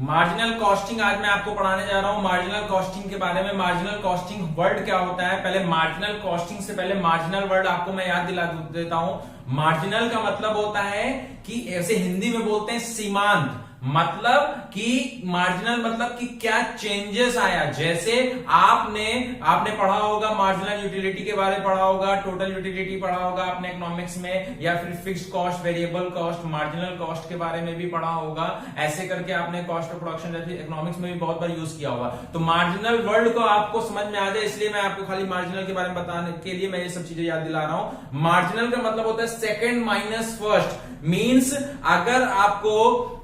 Marginal costing आज मैं आपको पढ़ाने जा रहा हूं मार्जिनल कॉस्टिंग के बारे में। मार्जिनल कॉस्टिंग वर्ड क्या होता है, पहले मार्जिनल कॉस्टिंग से पहले मार्जिनल वर्ड आपको मैं याद दिला देता हूं। मार्जिनल का मतलब होता है कि ऐसे हिंदी में बोलते हैं सीमांत, मतलब कि मार्जिनल मतलब कि क्या चेंजेस आया। जैसे आपने पढ़ा होगा मार्जिनल यूटिलिटी के बारे में पढ़ा होगा, टोटल यूटिलिटी पढ़ा होगा आपने इकोनॉमिक्स में, या फिर fixed cost, variable cost, marginal cost के बारे में भी पढ़ा होगा। ऐसे करके आपने कॉस्ट ऑफ प्रोडक्शन जैसे इकोनॉमिक्स में भी बहुत बार यूज किया होगा। तो मार्जिनल वर्ड को आपको समझ में आ जाए इसलिए मैं आपको खाली मार्जिनल के बारे में बताने के लिए मैं ये सब चीजें याद दिला रहा हूं। मार्जिनल का मतलब होता है सेकंड माइनस फर्स्ट। मींस अगर आपको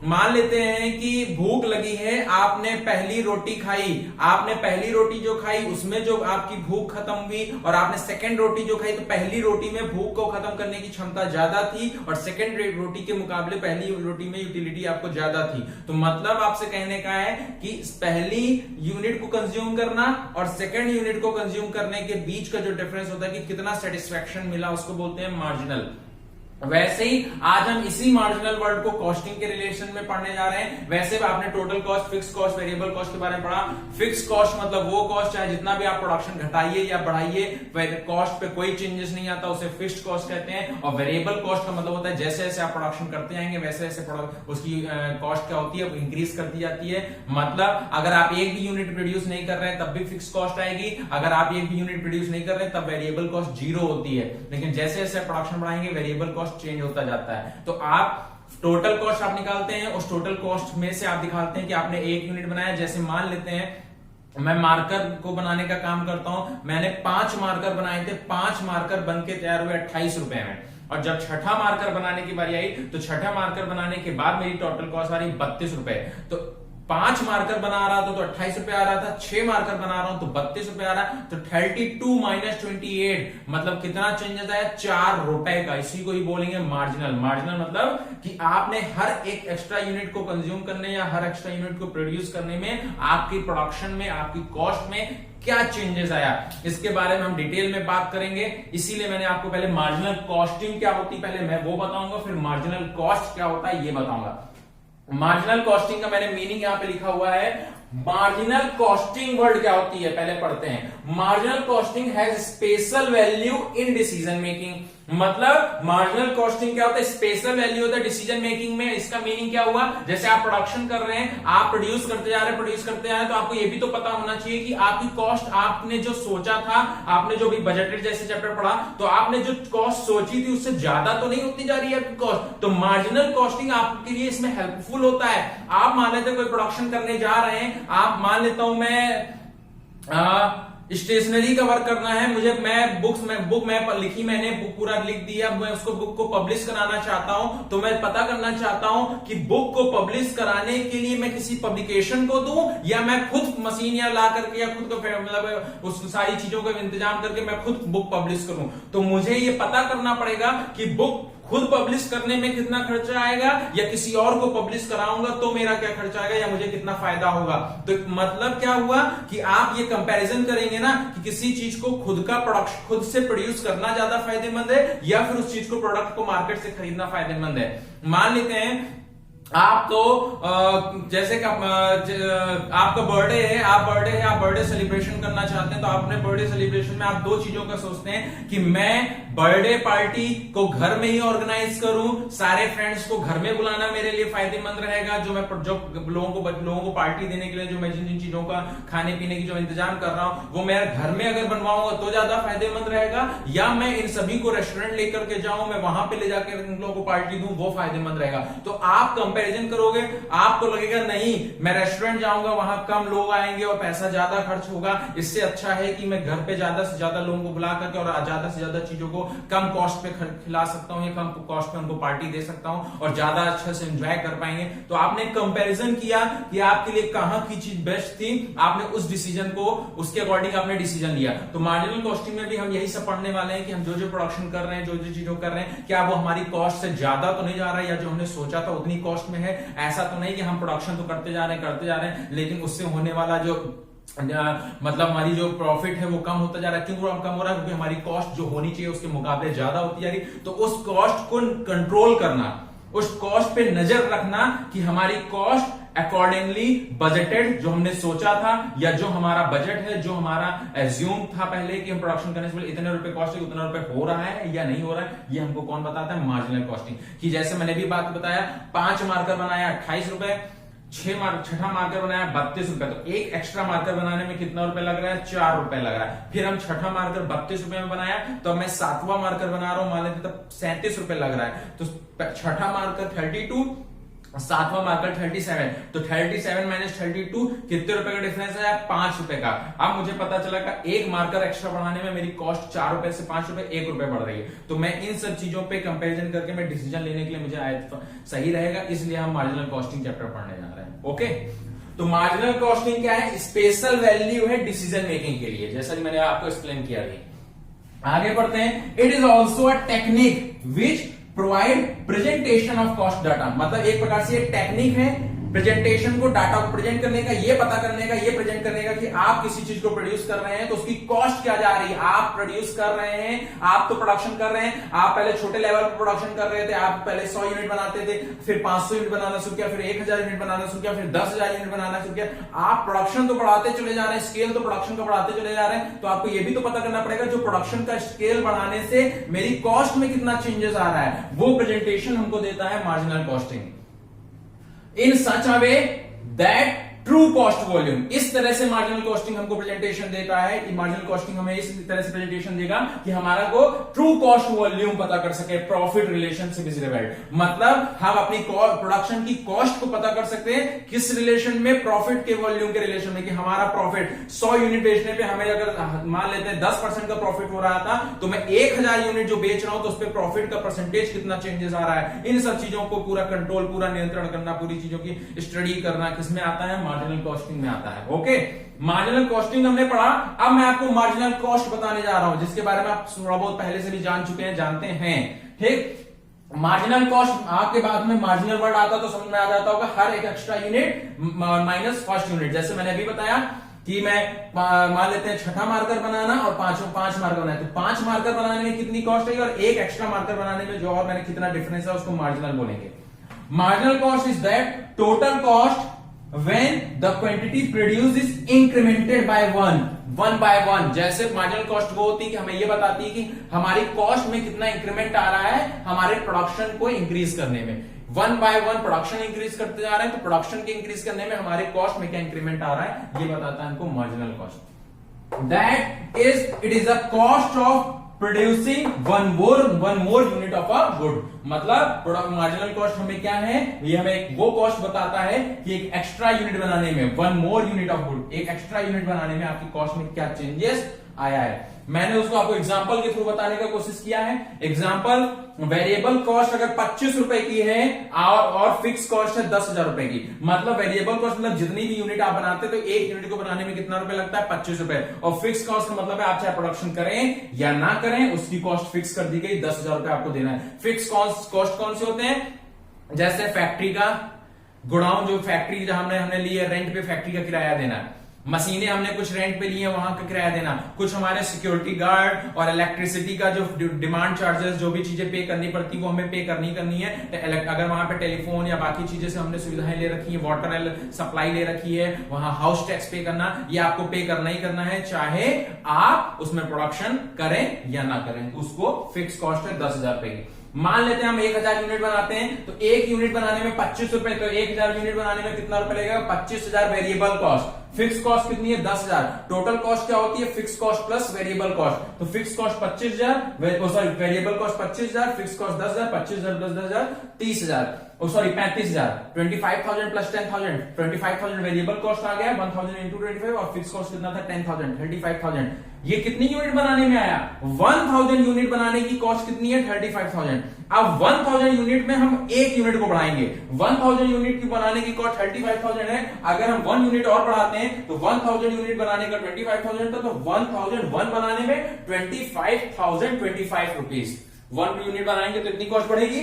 मान लेते हैं कि भूख लगी है, आपने पहली रोटी खाई, आपने पहली रोटी जो खाई उसमें जो आपकी भूख खत्म हुई, और आपने सेकंड रोटी जो खाई, तो पहली रोटी में भूख को खत्म करने की क्षमता ज्यादा थी और सेकंड रोटी के मुकाबले पहली रोटी में यूटिलिटी आपको ज्यादा थी। तो मतलब आपसे कहने का है कि पहली यूनिट को कंज्यूम करना और सेकंड यूनिट को कंज्यूम करने के बीच का जो डिफरेंस होता है कि कितना सेटिस्फेक्शन मिला, उसको बोलते हैं मार्जिनल। वैसे ही आज हम इसी मार्जिनल वर्ड को कॉस्टिंग के रिलेशन में पढ़ने जा रहे हैं। वैसे आपने total cost, fix cost, variable cost के बारे में पढ़ा। फिक्स कॉस्ट मतलब वो कॉस्ट चाहे जितना भी आप प्रोडक्शन घटाइए या बढ़ाइए, कॉस्ट पे कोई चेंजेस नहीं आता, उसे फिक्स्ड कॉस्ट कहते हैं। और वेरिएबल कॉस्ट का मतलब होता है जैसे जैसे आप प्रोडक्शन करते आएंगे वैसे वैसे उसकी कॉस्ट क्या होती है, इंक्रीज करती जाती है। मतलब अगर आप एक भी यूनिट प्रोड्यूस नहीं कर रहे हैं तब भी फिक्स कॉस्ट आएगी, अगर आप एक भी यूनिट प्रोड्यूस नहीं कर रहे हैं तब वेरिएबल कॉस्ट जीरो होती है। लेकिन जैसे जैसे प्रोडक्शन बढ़ाएंगे वेरिएबल कॉस्ट चेंज होता जाता है। तो आप टोटल कॉस्ट आप निकालते हैं, उस टोटल कॉस्ट में से आप दिखाते हैं कि आपने एक यूनिट बनाया। जैसे मान लेते हैं मैं मार्कर को बनाने का काम करता हूं, मैंने 5 मार्कर बनाए थे, 5 मार्कर बन के तैयार हुए 28 रुपए में। और जब छठा मार्कर बनाने की बारी आई तो छठा मार्कर बनाने के बाद मेरी टोटल कॉस्ट आ रही 32 रुपए। तो 5 मार्कर बना रहा था तो 28 रुपए आ रहा था, 6 मार्कर बना रहा हूं तो 32 रुपए आ रहा है। तो 32 माइनस 28 मतलब कितना चेंजेस आया, 4 रुपए का। इसी को ही बोलेंगे मार्जिनल। मार्जिनल मतलब कि आपने हर एक एक्स्ट्रा यूनिट को कंज्यूम करने या हर एक्स्ट्रा यूनिट को प्रोड्यूस करने में आपकी प्रोडक्शन में, आपकी कॉस्ट में क्या चेंजेस आया, इसके बारे में हम डिटेल में बात करेंगे। इसीलिए मैंने आपको पहले मार्जिनल कॉस्टिंग क्या होती है पहले मैं वो बताऊंगा, फिर मार्जिनल कॉस्ट क्या होता है ये बताऊंगा। मार्जिनल कॉस्टिंग का मैंने मीनिंग यहां पे लिखा हुआ है। मार्जिनल कॉस्टिंग वर्ड क्या होती है पहले पढ़ते हैं। Marginal costing has special value in decision making. मतलब मार्जिनल कॉस्टिंग क्या होता है, स्पेशल वैल्यू होता है डिसीजन मेकिंग में। इसका मीनिंग क्या हुआ, जैसे आप प्रोडक्शन कर रहे हैं, आप प्रोड्यूस करते जा रहे हैं, तो आपको ये भी तो पता होना चाहिए कि आपकी कॉस्ट, आपने जो सोचा था, आपने जो भी बजटेड जैसे चैप्टर पढ़ा, तो आपने जो कॉस्ट सोची थी उससे ज्यादा तो नहीं होती जा रही है कॉस्ट। तो मार्जिनल कॉस्टिंग आपके लिए इसमें हेल्पफुल होता है। आप मान लेते कोई प्रोडक्शन करने जा रहे हैं, आप मान लेता हूं मैं स्टेशनरी का वर्क करना है मुझे, मैं बुक मैं लिखी, मैंने बुक पूरा लिख दिया, मैं उसको बुक को पब्लिश कराना चाहता हूं। तो मैं पता करना चाहता हूं कि बुक को पब्लिश कराने के लिए मैं किसी पब्लिकेशन को दूं या मैं खुद मशीन या ला करके या खुद को मतलब उस सारी चीजों का इंतजाम करके मैं खुद बुक पब्लिश करूं। तो मुझे ये पता करना पड़ेगा कि बुक खुद पब्लिश करने में कितना खर्चा आएगा या किसी और को पब्लिश कराऊंगा तो मेरा क्या खर्चा आएगा या मुझे कितना फायदा होगा। तो मतलब क्या हुआ कि आप ये कंपैरिजन करेंगे ना कि किसी चीज को खुद का प्रोडक्शन, खुद से प्रोड्यूस करना ज्यादा फायदेमंद है या फिर उस चीज को, प्रोडक्ट को मार्केट से खरीदना फायदेमंद है। मान लेते हैं आप तो जैसे आपका बर्थडे है, आप बर्थडे सेलिब्रेशन करना चाहते हैं। तो आपने बर्थडे सेलिब्रेशन में आप 2 चीजों का सोचते हैं कि मैं बर्थडे पार्टी को घर में ही ऑर्गेनाइज करूं, सारे फ्रेंड्स को घर में बुलाना मेरे लिए फायदेमंद रहेगा। जो लोगों को पार्टी देने के लिए जो मैं जिन चीजों का खाने पीने की जो इंतजाम कर रहा हूं वो मैं घर में अगर बनवाऊंगा तो ज्यादा फायदेमंद रहेगा, या मैं इन सभी को रेस्टोरेंट लेकर के जाऊं, मैं वहां पे ले जाकर उन लोगों को पार्टी दूं, वो फायदेमंद रहेगा। तो आप कंपैरिजन करोगे, आपको लगेगा नहीं मैं रेस्टोरेंट जाऊंगा वहां कम लोग आएंगे और पैसा ज्यादा खर्च होगा, इससे अच्छा है कि मैं घर पे ज्यादा से ज्यादा लोगों को बुला करके और ज्यादा से ज्यादा चीजों को कम कॉस्ट पे खिला सकता हूं या कम कॉस्ट पे उनको पार्टी दे सकता हूं और ज्यादा अच्छा से एंजॉय कर पाएंगे। तो आपने कंपैरिजन किया कि आपके लिए कहां की चीज बेस्ट थी, आपने उस डिसीजन को, उसके अकॉर्डिंग आपने डिसीजन लिया। तो मार्जिनल कॉस्टिंग में भी हम यही सब पढ़ने वाले हैं कि हम जो जो प्रोडक्शन कर रहे हैं, जो जो चीजों कर रहे हैं, क्या वो हमारी कॉस्ट से ज्यादा तो नहीं जा रहा है या जो हमने सोचा था उतनी कॉस्ट में है। ऐसा तो नहीं कि हम प्रोडक्शन तो करते जा रहे हैं लेकिन उससे होने वाला जो मतलब हमारी जो प्रॉफिट है वो कम होता जा रहा है। क्यों कम हो रहा है? क्योंकि हमारी कॉस्ट जो होनी चाहिए उसके मुकाबले ज्यादा होती जा रही। तो उस कॉस्ट को कंट्रोल करना, उस कॉस्ट पे नजर रखना कि हमारी कॉस्ट अकॉर्डिंगली बजटेड, जो हमने सोचा था या जो हमारा बजट है, जो हमारा एज्यूम था पहले कि हम प्रोडक्शन करने से पहले इतने रुपए कॉस्ट है, उतना रुपए हो रहा है या नहीं हो रहा है, ये हमको कौन बताता है? Marginal costing. कि जैसे मैंने भी बात बताया, 5 मार्कर बनाया 28 रुपए, छठा मार्कर बनाया 32 रुपए, तो एक एक्स्ट्रा मार्कर बनाने में कितना रुपए लग रहा है? 4 रुपए लग रहा है। फिर हम छठा मार्कर 32 रुपए में बनाया, तो मैं 7वां मार्कर बना रहा हूं, मान लेते तब 37 रुपए लग रहा है। तो छठा मार्कर 32, 7वां मार्कर 37, तो 37 माइनस 32 कितने रुपए का डिफरेंस है? 5 रुपए का। अब मुझे पता चला कि एक मार्कर एक्स्ट्रा बढ़ाने में मेरी कॉस्ट 4 रुपए से 5 रुपए 1 रुपए बढ़ रही है। तो मैं इन सब चीजों पे कंपैरिजन करके मैं डिसीजन लेने के लिए मुझे सही रहेगा, इसलिए हम मार्जिनल कॉस्टिंग चैप्टर पढ़ने जा रहे हैं। ओके, तो मार्जिनल कॉस्टिंग क्या है? स्पेशल वैल्यू है डिसीजन मेकिंग के लिए, जैसा कि मैंने आपको एक्सप्लेन किया अभी। आगे बढ़ते हैं। It is also a technique which provide presentation of cost data, मतलब एक प्रकार से ये टेक्निक है प्रेजेंटेशन को, डाटा को प्रेजेंट करने का, ये पता करने का, ये प्रेजेंट करने का कि आप किसी चीज को प्रोड्यूस कर रहे हैं तो उसकी कॉस्ट क्या जा रही है। आप प्रोड्यूस कर रहे हैं, आप तो प्रोडक्शन कर रहे हैं, आप पहले छोटे लेवल पर प्रोडक्शन कर रहे थे, आप पहले 100 यूनिट बनाते थे, फिर 500 यूनिट बनाना शुरू किया, फिर 1000 यूनिट बनाना शुरू किया, फिर 10,000 यूनिट बनाना शुरू किया। आप प्रोडक्शन तो बढ़ाते चले जा रहे हैं, स्केल तो प्रोडक्शन का बढ़ाते चले जा रहे हैं, तो आपको ये भी तो पता करना पड़ेगा जो प्रोडक्शन का स्केल बढ़ाने से मेरी कॉस्ट में कितना चेंजेस आ रहा है, वो प्रेजेंटेशन हमको देता है marginal costing. In such a way that true cost volume, इस तरह से मार्जिनल कॉस्टिंग हमको प्रेजेंटेशन देता है कि मार्जिनल कॉस्टिंग हमें इस तरह से प्रेजेंटेशन देगा कि हमारा को ट्रू कॉस्ट वॉल्यूम पता कर सके, प्रॉफिट रिलेशनशिप इज रिलेवेंट, मतलब हम अपनी प्रोडक्शन की कॉस्ट को पता कर सकते हैं किस रिलेशन में? प्रॉफिट के वॉल्यूम के रिलेशन में, कि हमारा प्रॉफिट 100 यूनिट बेचने पे हमें अगर मान लेते हैं 10% का प्रॉफिट हो रहा था, तो मैं 1000 यूनिट जो बेच रहा हूं तो उस पर प्रॉफिट का परसेंटेज कितना चेंजेस आ रहा है। इन सब चीजों को पूरा कंट्रोल, पूरा नियंत्रण करना, पूरी चीजों की स्टडी करना किसमें आता है? मार्जिनल कॉस्टिंग में आता है। ओके, मार्जिनल कॉस्टिंग हमने पढ़ा। अब मैं आपको मार्जिनल कॉस्ट बताने जा रहा हूं, जिसके बारे में आप थोड़ा बहुत पहले से भी जान चुके हैं, जानते हैं। ठीक, मार्जिनल कॉस्ट आपके बाद में मार्जिनल वर्ड आता तो समझ में आ जाता होगा, हर एक extra unit minus first unit. जैसे मैंने अभी बताया कि मैं मान लेते हैं छठा मार्कर बनाना और पांच मार्कर बनाए, तो 5 मार्कर बनाने में कितनी कॉस्ट है और एक एक्स्ट्रा मार्कर बनाने में जो और मैंने कितना डिफरेंस है उसको मार्जिनल बोलेंगे। Marginal cost is that total cost when the quantity produced is incremented by one by one। जैसे मार्जिनल कॉस्ट वो होती है कि हमें ये बताती है कि हमारी कॉस्ट में कितना इंक्रीमेंट आ रहा है हमारे प्रोडक्शन को इंक्रीज करने में। 1 by 1 प्रोडक्शन इंक्रीज करते जा रहे हैं, तो प्रोडक्शन के इंक्रीज करने में हमारे कॉस्ट में क्या इंक्रीमेंट आ रहा है, ये बताता है हमको marginal cost. That is, it is a cost of producing one more unit of a good. मतलब मार्जिनल कॉस्ट हमें क्या है, ये हमें वो कॉस्ट बताता है कि एक एक्स्ट्रा यूनिट बनाने में, 1 मोर यूनिट ऑफ गुड, एक एक्स्ट्रा यूनिट बनाने में आपकी कॉस्ट में क्या चेंजेस आया है। मैंने उसको आपको एग्जांपल के थ्रू बताने का कोशिश किया है। एग्जांपल, वेरिएबल कॉस्ट अगर 25 रुपए की है और फिक्स कॉस्ट है 10,000 रुपए की, मतलब वेरिएबल कॉस्ट मतलब जितनी भी यूनिट आप बनाते हैं तो एक यूनिट को बनाने में कितना रुपए लगता है? 25 रुपए। और फिक्स कॉस्ट का मतलब है आप चाहे प्रोडक्शन करें या ना करें, उसकी कॉस्ट फिक्स कर दी गई, 10,000 रुपए आपको देना है। फिक्स कॉस्ट कौन से होते हैं? जैसे फैक्ट्री का गोडाउन, जो फैक्ट्री जहां हमने ली है रेंट पे, फैक्ट्री का किराया देना, मशीनें हमने कुछ रेंट पे ली है वहां का किराया देना, कुछ हमारे सिक्योरिटी गार्ड और इलेक्ट्रिसिटी का जो डिमांड चार्जेस, जो भी चीजें पे करनी पड़ती वो हमें पे करनी है। अगर वहां पे टेलीफोन या बाकी चीजें से हमने सुविधाएं ले रखी है, वाटर सप्लाई ले रखी है, वहां हाउस टैक्स पे करना, ये आपको पे करना ही करना है, चाहे आप उसमें प्रोडक्शन करें या ना करें। उसको फिक्स कॉस्ट है 10,000 रुपए की। मान लेते हैं हम 1000 यूनिट बनाते हैं, तो एक यूनिट बनाने में 25 रुपए, तो 1000 यूनिट बनाने में कितना रुपए लगेगा? 25,000 वेरिएबल कॉस्ट। फिक्स कॉस्ट कितनी है? 10,000। टोटल कॉस्ट क्या होती है? Fix cost plus variable cost. तो fix cost 25,000, sorry variable cost 25,000, fix cost 10,000, 25,000 plus 10,000 30,000, sorry 35,000, 25,000 plus 10,000, 25,000 variable cost आ गया, 1,000 इंटू 25 और फिक्स कॉस्ट कितना था? 10,000, 35,000। ये कितनी यूनिट बनाने में आया? 1000 यूनिट बनाने की कॉस्ट कितनी है? 35,000। अब 1000 यूनिट में हम एक यूनिट को बढ़ाएंगे, 1000 यूनिट की बनाने की कॉस्ट 35,000 है। अगर हम 1 यूनिट और बढ़ाते हैं तो 1000 यूनिट बनाने का 25,000 था, तो 1001 बनाने में 25,025 रुपीज। 1 यूनिट बनाएंगे तो इतनी कॉस्ट बढ़ेगी,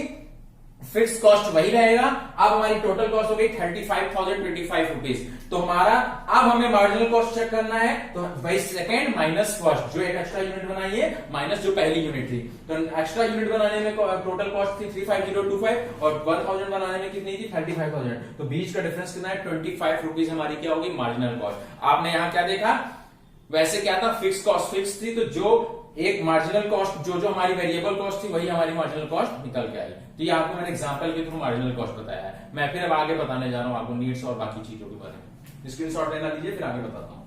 फिक्स कॉस्ट वही रहेगा। अब हमारी टोटल कॉस्ट हो गई 35,025 रुपीज। तो हमारा अब हमें मार्जिनल कॉस्ट चेक करना है, तो वही सेकंड माइनस फर्स्ट, जो एक एक्स्ट्रा यूनिट बनाई है माइनस जो पहली यूनिट थी। तो एक्स्ट्रा यूनिट बनाने में टोटल कॉस्ट थी 35025 और 1000 बनाने में कितनी थी 35,000। तो बीच का डिफरेंस कितना है 25 रुपीज हमारी क्या होगी मार्जिनल कॉस्ट। आपने यहां क्या देखा, वैसे क्या था फिक्स कॉस्ट फिक्स थी, तो जो एक मार्जिनल कॉस्ट जो हमारी वेरिएबल कॉस्ट थी वही हमारी मार्जिनल कॉस्ट निकल के आई। तो ये आपको मैंने एग्जांपल के थ्रू मार्जिनल कॉस्ट बताया है। मैं फिर अब आगे बताने जा रहा हूं आपको नीड्स और बाकी चीजों के बारे में। स्क्रीनशॉट लेना लीजिए, फिर आगे बताता हूं।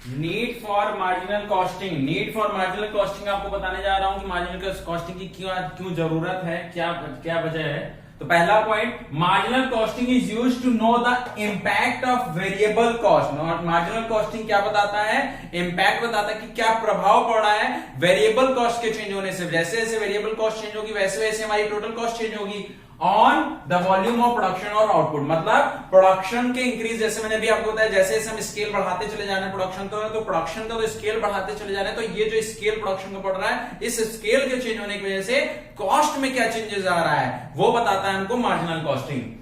Need for marginal costing. Need for marginal costing आपको बताने जा रहा हूं कि मार्जिनल कॉस्टिंग की क्यों जरूरत है, क्या वजह है। तो पहला point, marginal costing is used to know the impact of variable cost. Marginal costing क्या बताता है, इंपैक्ट बताता है कि क्या प्रभाव पड़ रहा है वेरिएबल कॉस्ट के चेंज होने से। जैसे जैसे वेरिएबल कॉस्ट चेंज होगी वैसे वैसे हमारी टोटल कॉस्ट चेंज होगी on the volume of production और आउटपुट। मतलब प्रोडक्शन के इंक्रीज, जैसे मैंने भी आपको बताया, जैसे जैसे हम स्केल बढ़ाते चले जाने प्रोडक्शन तो प्रोडक्शन का तो स्केल बढ़ाते चले जाने, तो ये जो स्केल प्रोडक्शन का बढ़ रहा है, इस स्केल के चेंज होने की वजह से कॉस्ट में क्या चेंजेस आ रहा है वो बताता है हमको marginal costing.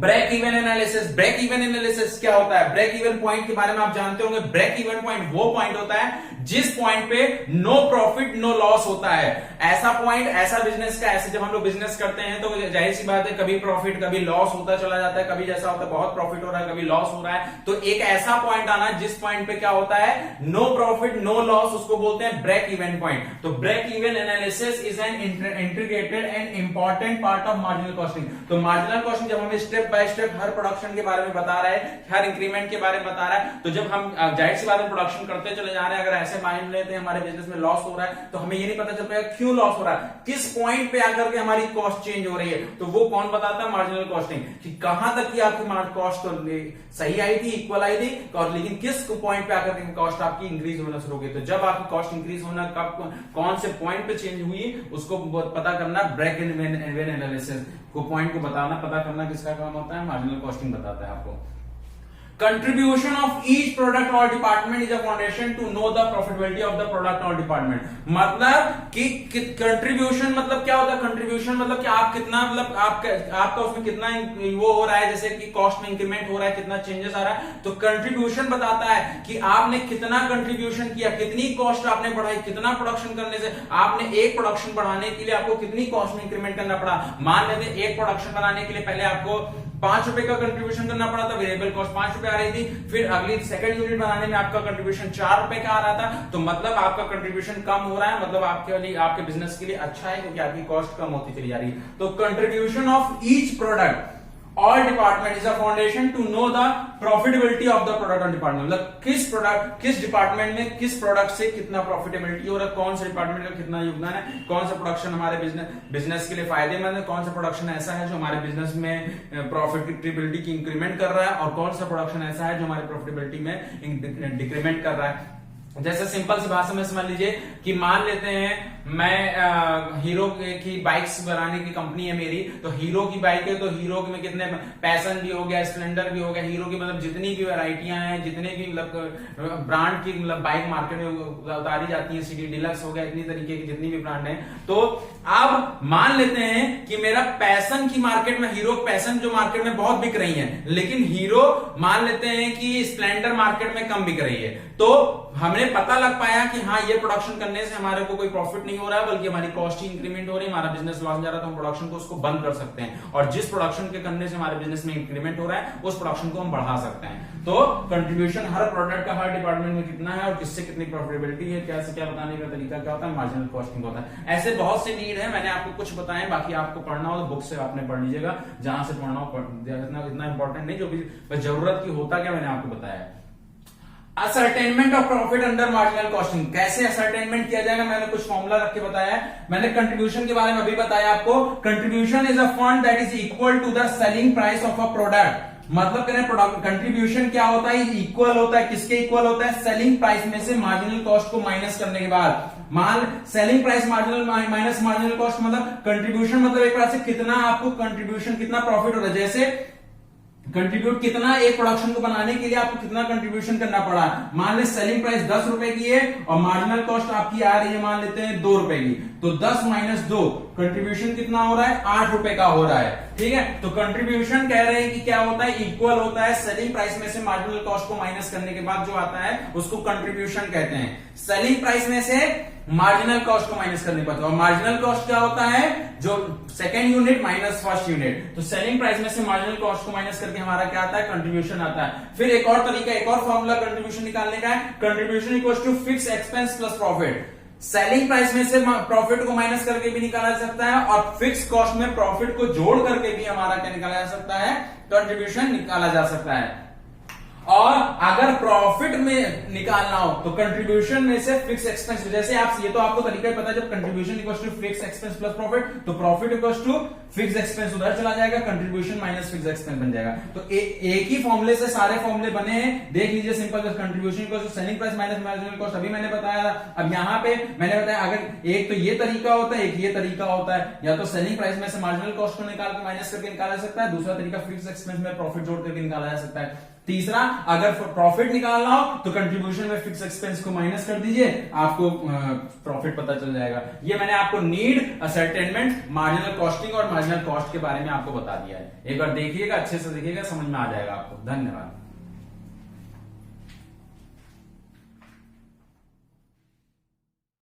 Break even analysis. Break even analysis क्या होता है, ब्रेक इवन पॉइंट के बारे में आप जानते होंगे। ब्रेक इवन पॉइंट वो पॉइंट होता है जिस पॉइंट पे नो प्रॉफिट नो लॉस होता है। ऐसा पॉइंट, ऐसा बिजनेस का, ऐसे जब हम लोग बिजनेस करते हैं तो जाहिर सी बात है कभी प्रॉफिट कभी लॉस होता चला जाता है, कभी जैसा होता है बहुत प्रॉफिट हो रहा है, कभी लॉस हो रहा है। तो एक ऐसा पॉइंट आना जिस पॉइंट पे क्या होता है नो प्रॉफिट नो लॉस, उसको बोलते हैं ब्रेक इवन पॉइंट। तो break even analysis is an integrated and important part of marginal costing. तो मार्जिनल कॉस्टिंग जब हमें स्टेप बाय स्टेप हर प्रोडक्शन के बारे में बता रहा है, हर इंक्रीमेंट के बारे में बता रहा है, तो जब हम जाहिर सी बात है प्रोडक्शन करते चले जा रहे हैं, अगर ऐसे मान लेते हैं हमारे बिजनेस में लॉस हो रहा है तो हमें ये नहीं पता चल पाएगा क्यों लॉस हो रहा है, किस पॉइंट पे आकर के हमारी कॉस्ट चेंज हो रही है। तो वो कौन बताता है, मार्जिनल कॉस्टिंग, कि कहां तक की आपकी कॉस्ट तो सही आई थी, इक्वल आई थी, और लेकिन किस पॉइंट पे आकर के कॉस्ट आपकी इंक्रीज होना शुरू हो गई। तो जब आपकी कॉस्ट इंक्रीज होना कब कौन से पॉइंट पे चेंज हुई उसको पता करना, ब्रेक इवन एनालिसिस को पॉइंट को बताना, पता करना किसका काम होता है, मार्जिनल कॉस्टिंग बताता है आपको। Contribution of each product or department is a foundation to know the profitability of the product or department। मतलब कि कंट्रीब्यूशन मतलब क्या होता है, कंट्रीब्यूशन मतलब कि आप कितना, मतलब आपका उसमें कितना वो हो रहा है, जैसे कि कॉस्ट में इंक्रीमेंट हो रहा है, कितना चेंजेस आ रहा है। तो कंट्रीब्यूशन बताता है कि आपने कितना कंट्रीब्यूशन किया, कितनी कॉस्ट आपने बढ़ाई, कितना प्रोडक्शन करने से आपने एक प्रोडक्शन बढ़ाने के लिए आपको कितनी कॉस्ट में इंक्रीमेंट करना पड़ा। मान लेते हैं एक प्रोडक्शन बनाने के लिए पहले आपको 5 रुपए का कंट्रीब्यूशन करना पड़ा था, वेरिएबल कॉस्ट 5 रुपए आ रही थी, फिर अगली सेकंड यूनिट बनाने में आपका कंट्रीब्यूशन 4 रुपए का आ रहा था। तो मतलब आपका कंट्रीब्यूशन कम हो रहा है, मतलब आपके लिए, आपके बिजनेस के लिए अच्छा है क्योंकि आपकी कॉस्ट कम होती चली जा रही है। तो कंट्रीब्यूशन ऑफ ईच प्रोडक्ट और department is a foundation to know the profitability of the product और डिपार्टमेंट। मतलब किस प्रोडक्ट, किस डिपार्टमेंट में किस प्रोडक्ट से कितना प्रॉफिटेबिलिटी हो रहा है, कौन सा डिपार्टमेंट का कितना योगदान है, कौन सा प्रोडक्शन हमारे बिजनेस के लिए फायदेमंद है, कौन सा प्रोडक्शन ऐसा है जो हमारे बिजनेस में प्रॉफिटेबिलिटी की इंक्रीमेंट कर रहा है, और कौन सा प्रोडक्शन ऐसा है जो हमारी प्रॉफिटेबिलिटी में डिक्रीमेंट कर रहा है। जैसे सिंपल सी भाषा में समझ लीजिए कि मान लेते हैं मैं हीरो की बाइक्स बनाने की कंपनी है मेरी, तो हीरो की बाइक है, तो हीरो में कितने पैशन भी हो गया, स्प्लेंडर भी हो गया, हीरो की मतलब जितनी भी वैरायटियां हैं, जितने भी मतलब ब्रांड की मतलब बाइक मार्केट में उतारी जाती है, सिटी डिलक्स हो गया, इतनी तरीके की जितनी भी ब्रांड है। तो अब मान लेते हैं कि मेरा पैशन की मार्केट में, हीरो पैशन जो मार्केट में बहुत बिक रही है, लेकिन हीरो मान लेते हैं कि स्प्लेंडर मार्केट में कम बिक रही है। तो हमने पता लग पाया कि हाँ ये प्रोडक्शन करने से हमारे को कोई प्रॉफिट नहीं हो रहा है, बल्कि हमारी कॉस्ट ही इंक्रीमेंट हो रही है, हमारा बिजनेस लॉस जा रहा है, तो हम प्रोडक्शन को उसको बंद कर सकते हैं, और जिस प्रोडक्शन के करने से हमारे बिजनेस में इंक्रीमेंट हो रहा है उस प्रोडक्शन को हम बढ़ा सकते हैं। तो कंट्रीब्यूशन हर प्रोडक्ट का हर डिपार्टमेंट में कितना है और किससे कितनी प्रॉफिटेबिलिटी है, क्या से क्या बताने का तरीका क्या होता है, मार्जिनल कॉस्टिंग होता है। ऐसे बहुत से नीड है, मैंने आपको कुछ बताए, बाकी आपको पढ़ना हो तो बुक से आपने पढ़ लीजिएगा, जहां से पढ़ना हो, इतना इंपॉर्टेंट नहीं, जो भी जरूरत की होता क्या मैंने आपको बताया। Ascertainment of profit under marginal costing, कैसे असरटेनमेंट किया जाएगा, मैंने कुछ फॉर्मूला रख के बताया है। मैंने कंट्रीब्यूशन के बारे में अभी बताया आपको, contribution is a fund that is equal to the selling price of a product. मतलब करें प्रोडक्ट कंट्रीब्यूशन क्या होता है, इक्वल होता है, किसके इक्वल होता है, सेलिंग प्राइस में से मार्जिनल कॉस्ट को माइनस करने के बाद। मान selling price marginal minus marginal cost मतलब कंट्रीब्यूशन, मतलब एक बार से कितना आपको कंट्रीब्यूशन, कितना प्रॉफिट हो रहा है, जैसे कंट्रीब्यूट कितना एक प्रोडक्शन को बनाने के लिए आपको कितना कंट्रीब्यूशन करना पड़ा। मान ले सेलिंग प्राइस 10 रुपए की है और मार्जिनल कॉस्ट आपकी आ रही है मान लेते हैं 2 रुपए की, तो 10 माइनस 2 कंट्रीब्यूशन कितना हो रहा है, 8 रुपए का हो रहा है। ठीक है, तो कंट्रीब्यूशन कह रहे हैं कि क्या होता है, इक्वल होता है सेलिंग प्राइस में से मार्जिनल कॉस्ट को माइनस करने के बाद जो आता है उसको कंट्रीब्यूशन कहते हैं। सेलिंग प्राइस में से मार्जिनल कॉस्ट को माइनस करने के बाद, और मार्जिनल कॉस्ट क्या होता है, जो second unit minus first unit. तो सेलिंग प्राइस में से मार्जिनल कॉस्ट को माइनस करके हमारा क्या आता है, कंट्रीब्यूशन आता है। फिर एक और तरीका, एक और फॉर्मूला कंट्रीब्यूशन निकालने का है, contribution equals to fix expense plus profit. Selling price में से प्रॉफिट को माइनस करके भी निकाला जा सकता है और फिक्स कॉस्ट में प्रॉफिट को जोड़ करके भी हमारा क्या निकाला जा सकता है, कंट्रीब्यूशन निकाला जा सकता है। और अगर प्रॉफिट में निकालना हो तो कंट्रीब्यूशन में से फिक्स एक्सपेंस, जैसे आप ये तो आपको तरीका ही पता है, जब contribution equals to fix expense plus profit तो profit equals to fix expense उधर चला जाएगा, कंट्रीब्यूशन माइनस फिक्स एक्सपेंस बन जाएगा। तो एक ही फॉर्मूले से सारे फॉर्मूले बने हैं, देख लीजिए simple, contribution equals to selling price minus marginal cost, अभी मैंने बताया। अब यहाँ पे मैंने बताया अगर एक तो ये तरीका होता है, एक ये तरीका होता है, या तो सेलिंग प्राइस में से मार्जिनल कॉस्ट को निकाल के माइनस करके निकाला जा सकता है, दूसरा तरीका फिक्स एक्सपेंस में प्रॉफिट जोड़ करके निकाला जा सकता है, तीसरा अगर प्रॉफिट निकालना हो तो कंट्रीब्यूशन में फिक्स एक्सपेंस को माइनस कर दीजिए, आपको प्रॉफिट पता चल जाएगा। ये मैंने आपको नीड, असर्टेनमेंट, मार्जिनल कॉस्टिंग और मार्जिनल कॉस्ट के बारे में आपको बता दिया है। एक बार देखिएगा, अच्छे से देखिएगा, समझ में आ जाएगा आपको। धन्यवाद।